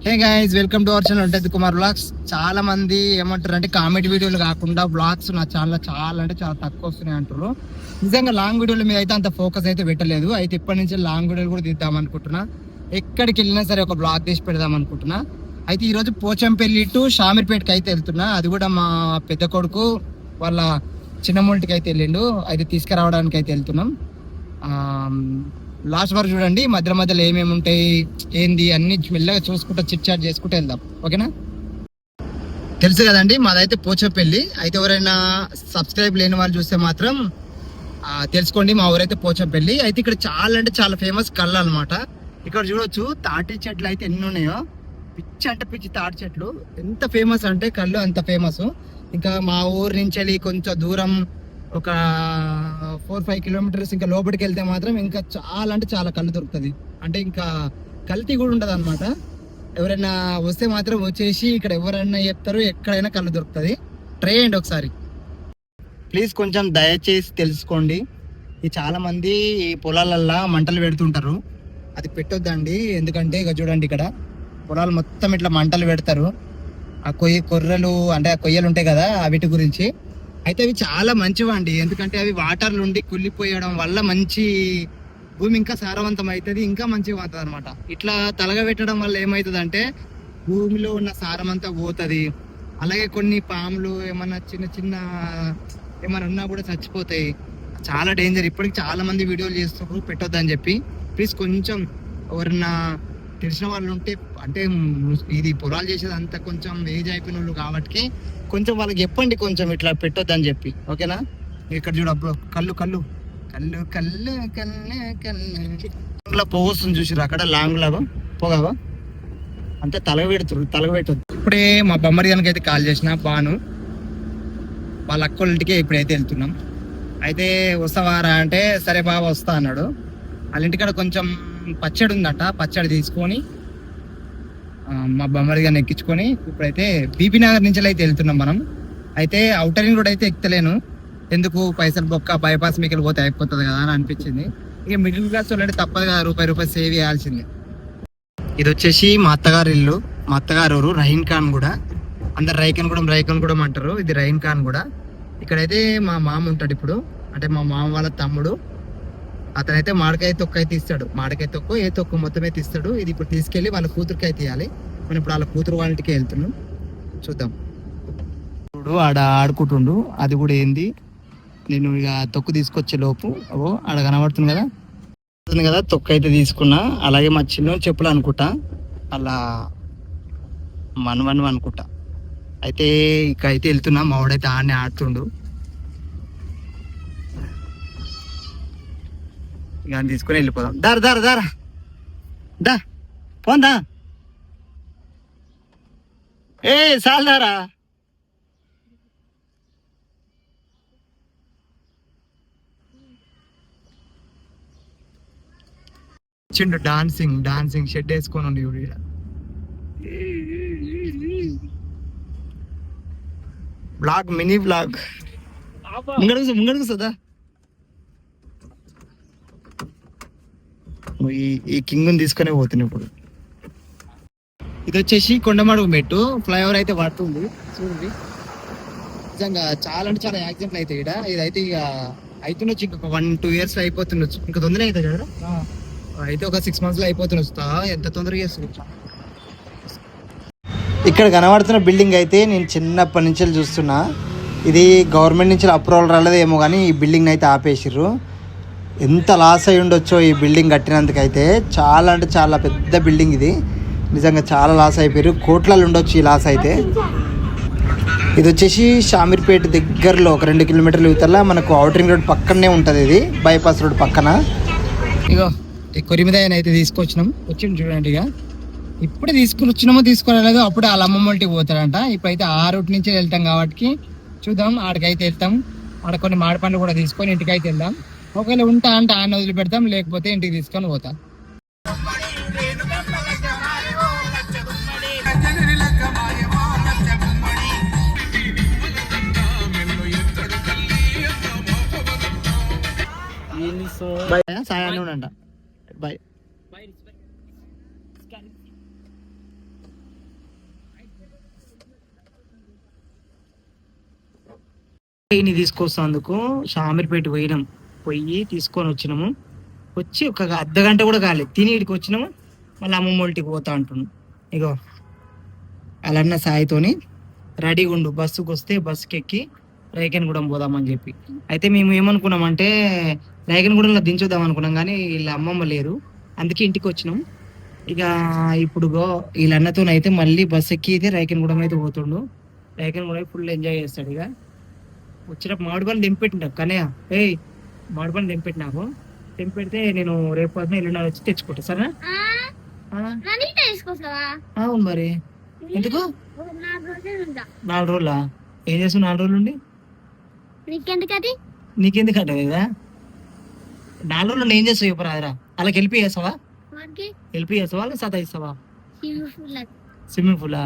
Hey guys, welcome to our channel ఉంటది Kumar blogs. చాలా మంది ఏమంటారు అంటే కామెడీ వీడియోలు కాకుండా బ్లాగ్స్ నా ఛానల్ చాలా అంటే చాలా తక్కువ వస్తున్నాయి అంటారు. నిజంగా లాంగ్ వీడియోల మీద అయితే అంత ఫోకస్ అయితే పెట్టలేదు. అయితే ఇప్పటి నుంచి లాంగ్ వీడియోలు కూడా తీద్దాం అనుకుంటున్నా. ఎక్కడికి వెళ్ళినా సరే ఒక బ్లాగ్ తీసి పెడదాం అనుకుంటున్నా. అయితే ఈరోజు పోచంపల్లి టు షామీర్పేటకి అయితే వెళ్తున్నా. అది కూడా మా పెద్ద కొడుకు వాళ్ళ చిన్నమూలికి అయితే వెళ్ళిండు. అయితే తీసుకురావడానికి అయితే వెళ్తున్నాం. లాస్ట్ వరకు చూడండి, మధ్య మధ్యలో ఏమేమి ఉంటాయి ఏంది అన్ని మెల్లగా చూసుకుంటా చిట్ చాట్ చేసుకుంటూ వెళ్దాం. ఓకేనా? తెలుసు కదండి, మాదైతే పోచంపల్లి. అయితే ఎవరైనా సబ్స్క్రైబ్ లేని వాళ్ళు చూస్తే మాత్రం తెలుసుకోండి, మా ఊరైతే పోచంపల్లి. అయితే ఇక్కడ చాలా అంటే చాలా ఫేమస్ కళ్ళు అనమాట. ఇక్కడ చూడొచ్చు తాటి చెట్లు అయితే ఎన్ని ఉన్నాయో, పిచ్చి అంటే పిచ్చి తాటి చెట్లు. ఎంత ఫేమస్ అంటే కళ్ళు అంత ఫేమస్. ఇంకా మా ఊరు నుంచి వెళ్ళి కొంచెం దూరం ఒక 4-5 కిలోమీటర్స్ ఇంకా లోపలికి వెళ్తే మాత్రం ఇంకా చాలా అంటే చాలా కళ్ళు దొరుకుతుంది. అంటే ఇంకా కల్తీ కూడా ఉండదు అనమాట. ఎవరైనా వస్తే మాత్రం వచ్చేసి ఇక్కడ ఎవరైనా చెప్తారు, ఎక్కడైనా కళ్ళు దొరుకుతుంది. ట్రై చేయండి ఒకసారి ప్లీజ్. కొంచెం దయచేసి తెలుసుకోండి. ఈ చాలా మంది ఈ పొలాలల్లో మంటలు పెడుతుంటారు, అది పెట్టొద్దండి. ఎందుకంటే ఇక చూడండి, ఇక్కడ పొలాలు మొత్తం ఇట్లా మంటలు పెడతారు. ఆ కొర్రలు అంటే ఆ కొయ్యలు ఉంటాయి కదా, వీటి గురించి. అయితే అవి చాలా మంచివండి, ఎందుకంటే అవి వాటర్లు ఉండి కుళ్ళిపోయడం వల్ల మంచి భూమి ఇంకా సారవంతం అవుతుంది, ఇంకా మంచిగా అవుతుంది అనమాట. ఇట్లా తలగబెట్టడం వల్ల ఏమవుతుంది అంటే భూమిలో ఉన్న సారం అంతా పోతుంది. అలాగే కొన్ని పాములు ఏమన్నా చిన్న చిన్న ఏమన్నా ఉన్నా కూడా చచ్చిపోతాయి. చాలా డేంజర్. ఇప్పటికి చాలా మంది వీడియోలు చేస్తున్నారు పెట్టొద్దని చెప్పి. ప్లీజ్ కొంచెం ఎవరన్నా తెలిసిన వాళ్ళు ఉంటే, అంటే ఇది పొలాలు చేసేది అంతా కొంచెం ఏజ్ అయిపోయిన వాళ్ళు కాబట్టి కొంచెం వాళ్ళకి చెప్పండి, కొంచెం ఇట్లా పెట్టొద్దని చెప్పి. ఓకేనా? ఇక్కడ చూడ కళ్ళు కళ్ళు కళ్ళు కళ్ళు కళ్ళు కళ్ళు పోగొస్తుంది చూసిరు అక్కడ లాంగ్ లాగా పోగావా అంతే తలగబెట్టొద్దు. ఇప్పుడే మా బొమ్మరి గారికి అయితే కాల్ చేసిన బాను వాళ్ళ అక్కోళ్ళింటికే ఇప్పుడైతే వెళ్తున్నాం. అయితే వస్తావారా అంటే సరే బాబా వస్తా అన్నాడు. వాళ్ళ ఇంటికాడ కొంచెం పచ్చడి ఉందట, పచ్చడి తీసుకొని మా బొమ్మరి గారిని ఎక్కించుకొని ఇప్పుడైతే బీపీ నగర్ నుంచి అయితే వెళ్తున్నాం మనం. అయితే ఔటర్ రింగ్ రోడ్ అయితే ఎక్కలేను, ఎందుకు పైసలు బొక్క, బైపాస్ మీకు పోతే అయిపోతుంది కదా అని అనిపించింది. ఇక మిడిల్ క్లాస్ వాళ్ళంటే తప్పదు కదా, రూపాయి సేవ్ చేయాల్సిందే. ఇది వచ్చేసి మా అత్తగారు ఇల్లు, మా అత్తగారు ఊరు రహీన్ ఖాన్ కూడా. అందరు రైకన్ కూడా అంటారు, ఇది రహీన్ ఖాన్ కూడా. ఇక్కడైతే మా మామ ఉంటాడు ఇప్పుడు, అంటే మా మామ వాళ్ళ తమ్ముడు. అతనైతే మామిడికాయ తొక్క అయితే ఇస్తాడు, మామిడికాయ తొక్కు ఏ తొక్కు మొత్తం అయితే ఇస్తాడు. ఇది ఇప్పుడు తీసుకెళ్ళి వాళ్ళ కూతురికి అయితే ఇవ్వాలి. మనం ఇప్పుడు వాళ్ళ కూతురు వాళ్ళ ఇంటికి వెళ్తున్నాం, చూద్దాం. చూడు ఆడ ఆడుకుంటుండు, అది కూడా ఏంది. నేను ఇక తొక్కు తీసుకొచ్చే లోపు ఆడ కనబడుతుంది కదా తొక్కు అయితే తీసుకున్నా. అలాగే మా చిన్న చెప్పులు అనుకుంటా, అలా మనవను అనుకుంటా. అయితే ఇక అయితే వెళ్తున్నా, మా వాడైతే ఆడనే ఆడుతుండు. ఇక తీసుకుని వెళ్ళిపోదాం. దారా దా పోందా. ఏ సాల్దారా చిండు డాన్సింగ్ షెడ్ వేసుకొని ఉండి బ్లాగ్, మినీ బ్లాగ్. ముంగడు కూర్చోదా. ఈ కింగ్ తీసుకునే పోతుంది ఇప్పుడు. ఇది వచ్చేసి కొండమడుగు మెట్టు, ఫ్లైఓవర్ అయితే పడుతుంది చూడండి. నిజంగా చాలా అంటే చాలా యాక్సిడెంట్లు అవుతాయి ఇక్కడ. ఇదైతే ఇక అవుతుండొచ్చు, ఇంకొక 1-2 years లో అయిపోతుండొచ్చు. ఇంకా తొందరగా అవుతుంది కదా, అయితే ఒక 6 months లో అయిపోతుండొచ్చు. ఎంత తొందరగా చేస్తుంది. ఇక్కడ కనబడుతున్న బిల్డింగ్ అయితే నేను చిన్నప్పటి నుంచి చూస్తున్నా. ఇది గవర్నమెంట్ నుంచి అప్రూవల్ రాలేదేమో కానీ ఈ బిల్డింగ్ అయితే ఆపేసిర్రు. ఎంత లాస్ అయి ఉండొచ్చో ఈ బిల్డింగ్ కట్టినందుకైతే. చాలా అంటే చాలా పెద్ద బిల్డింగ్ ఇది, నిజంగా చాలా లాస్ అయిపోయారు. కోట్లలో ఉండొచ్చు ఈ లాస్ అయితే. ఇది వచ్చేసి షామీర్పేట దగ్గరలో ఒక 2 కిలోమీటర్ల యువతల మనకు ఔటర్ రింగ్ రోడ్ పక్కనే ఉంటుంది. ఇది బైపాస్ రోడ్ పక్కన. ఇగో ఈ కొరిమిదాయని అయితే తీసుకొచ్చినాం, వచ్చింది చూడండి. ఇక ఇప్పుడే తీసుకోరాలేదు, అప్పుడే వాళ్ళ అమ్మమ్మ ఇంటికి పోతాడంట. ఇప్పుడైతే ఆ రూట్ నుంచి వెళ్తాం కాబట్టి చూద్దాం, ఆడికైతే వెళ్తాం. ఆడ కొన్ని మాడి పండ్లు కూడా తీసుకొని ఇంటికైతే వెళ్దాం. ఒకవేళ ఉంటా అంటే ఆయన వదిలిపెడతాం, లేకపోతే ఇంటికి తీసుకొని పోతాం. సాయాన్ని ఉండంట. బాయ్. ఇన్ని తీసుకొస్తాందుకు షామీర్పేట పోయినాం, పోయి తీసుకొని వచ్చినాము. వచ్చి ఒక అర్ధ గంట కూడా కాలేదు, తిని ఇడికి వచ్చినాము. మళ్ళీ అమ్మమ్మ ఇంటికి పోతా అంటున్నాం. ఇగో అలాన్న సాయితోని రెడీగా ఉండు, బస్సుకు వస్తే బస్సుకి ఎక్కి రైకన్గూడెం పోదామని చెప్పి. అయితే మేము ఏమనుకున్నామంటే రైకన్గూడెంలో దించుద్దాం అనుకున్నాం, కానీ వీళ్ళ అమ్మమ్మ లేరు, అందుకే ఇంటికి వచ్చినాం. ఇక ఇప్పుడు వీళ్ళ అన్నతోనైతే మళ్ళీ బస్ ఎక్కి అయితే రైకన్గూడెం అయితే పోతుండు. రైకన్గూడెం ఫుల్ ఎంజాయ్ చేస్తాడు. ఇక వచ్చినప్పుడు మామిడి పళ్ళు తెంపెట్టినా కనయ్య, మామిడి పళ్ళు తెంపెట్టి నాకు తెంపెడితే నేను రేపు పొద్దున ఎల్లుండి వచ్చి తెచ్చుకుంటా, సరేనా? అవును మరి, ఎందుకు 4 రోజులా? ఏం చేస్తావు 4 రోజులు ఉండి? నీకెందుకు అంట కదా 4 రోజులు ఏం చేస్తావు చెప్పరాదరా? అలాగ హెల్ప్ చేస్తావా? హెల్ప్ చేస్తావా వాళ్ళకి సతా ఇస్తావా? స్విమ్మింగ్ పూలా?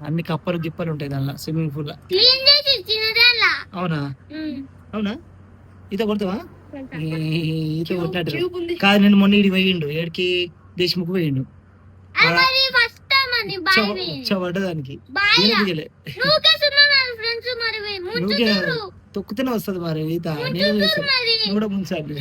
అన్ని కప్పలు గిప్పలు ఉంటాయి దానిలో స్విమ్మింగ్ పూల్. అవునా? అవునా? ఈత కొడతావా? ఈత కొట్టినట్టు కాదు. నేను మొన్న ఇడి పోయిండు, ఏడికి దేశముఖ్ పోయిండు, పడ్డదానికి తొక్కుతూనే వస్తుంది మరి ఈత. నేను కూడా ముంచాలి.